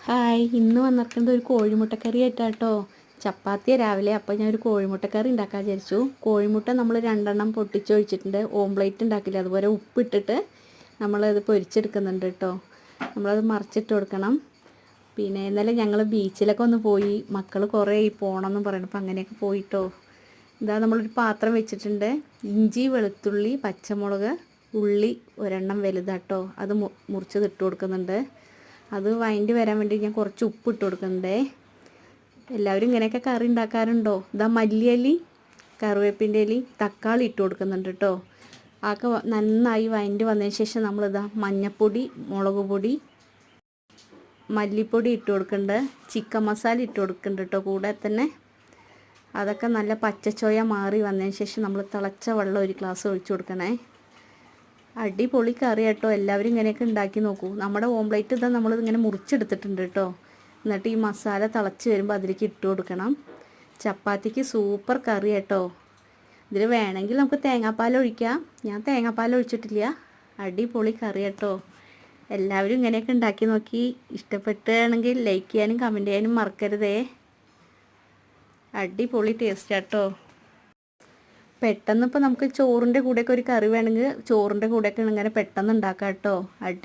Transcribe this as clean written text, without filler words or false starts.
Hi, ഇന്ന് വന്നിരിക്കുന്നത് ഒരു കോഴിമുട്ടക്കറി ആയിട്ടാട്ടോ. ചപ്പാത്തി രാവിലെ, അപ്പോൾ ഞാൻ ഒരു കോഴിമുട്ടക്കറി ഉണ്ടാക്കാൻ വിചാരിച്ചു. കോഴിമുട്ട നമ്മൾ 2 പൊട്ടിച്ചൊഴിച്ചിട്ടുണ്ട്. ഓംപ്ലേറ്റ് ഉണ്ടാക്കില്ല, അതുപോലെ ഉപ്പിട്ടിട്ട് നമ്മളത് പൊരിച്ചെടുക്കുന്നുണ്ട് കേട്ടോ. നമ്മളത് മറിച്ചിട്ട് കൊടുക്കണം. പിന്നെ ഇന്നലെ ഞങ്ങൾ ബീച്ചിലൊക്കെ ഒന്ന് പോയി. മക്കൾ കുറേ പോകണമെന്ന് പറയണപ്പോൾ അങ്ങനെയൊക്കെ പോയിട്ടോ. ഇതാ നമ്മളൊരു പാത്രം വെച്ചിട്ടുണ്ട്. ഇഞ്ചി, വെളുത്തുള്ളി, പച്ചമുളക്, ഉള്ളി ഒരെണ്ണം വലുതാട്ടോ. അത് മുറിച്ചത് ഇട്ട് കൊടുക്കുന്നുണ്ട്. അത് വഴണ്ടി വരാൻ വേണ്ടി ഞാൻ കുറച്ച് ഉപ്പ് ഇട്ട് കൊടുക്കുന്നുണ്ടേ. എല്ലാവരും ഇങ്ങനെയൊക്കെ കറി ഉണ്ടാക്കാറുണ്ടോ? ഇതാ മല്ലിയലി, കറിവേപ്പിൻ്റെ ഇലി, തക്കാളി ഇട്ട് കൊടുക്കുന്നുണ്ട് കേട്ടോ. ആക്കെ നന്നായി വഴണ്ടി വന്നതിന് ശേഷം നമ്മളിതാ മഞ്ഞൾപ്പൊടി, മുളക് പൊടി, മല്ലിപ്പൊടി ഇട്ട് കൊടുക്കുന്നുണ്ട്. ചിക്കൻ മസാല ഇട്ട് കൊടുക്കുന്നുണ്ട് കേട്ടോ. കൂടെ തന്നെ അതൊക്കെ നല്ല പച്ചച്ചോയ മാറി വന്നതിന് ശേഷം നമ്മൾ തിളച്ച വെള്ളം ഒരു ഗ്ലാസ് ഒഴിച്ചു കൊടുക്കണേ. അടിപൊളി കറി കേട്ടോ. എല്ലാവരും ഇങ്ങനെയൊക്കെ ഉണ്ടാക്കി നോക്കൂ. നമ്മുടെ ഓംപ്ലേറ്റ് ഇതാ നമ്മളിതിങ്ങനെ മുറിച്ചെടുത്തിട്ടുണ്ട് കേട്ടോ. എന്നിട്ട് ഈ മസാല തിളച്ച് വരുമ്പോൾ അതിലേക്ക് ഇട്ട് കൊടുക്കണം. ചപ്പാത്തിക്ക് സൂപ്പർ കറി കേട്ടോ. ഇതിൽ വേണമെങ്കിൽ നമുക്ക് തേങ്ങാപ്പാൽ ഒഴിക്കാം. ഞാൻ തേങ്ങാപ്പാൽ ഒഴിച്ചിട്ടില്ല. അടിപൊളി കറി കേട്ടോ. എല്ലാവരും ഇങ്ങനെയൊക്കെ ഉണ്ടാക്കി നോക്കി. ഇഷ്ടപ്പെട്ടാണെങ്കിൽ ലൈക്ക് ചെയ്യാനും കമൻറ്റ് ചെയ്യാനും മറക്കരുതേ. അടിപൊളി ടേസ്റ്റ് കേട്ടോ. പെട്ടെന്ന് ഇപ്പോൾ നമുക്ക് ചോറിൻ്റെ കൂടെയൊക്കെ ഒരു കറി വേണമെങ്കിൽ ചോറിൻ്റെ കൂടെയൊക്കെ ഇങ്ങനെ പെട്ടെന്ന് ഉണ്ടാക്കാം കേട്ടോ.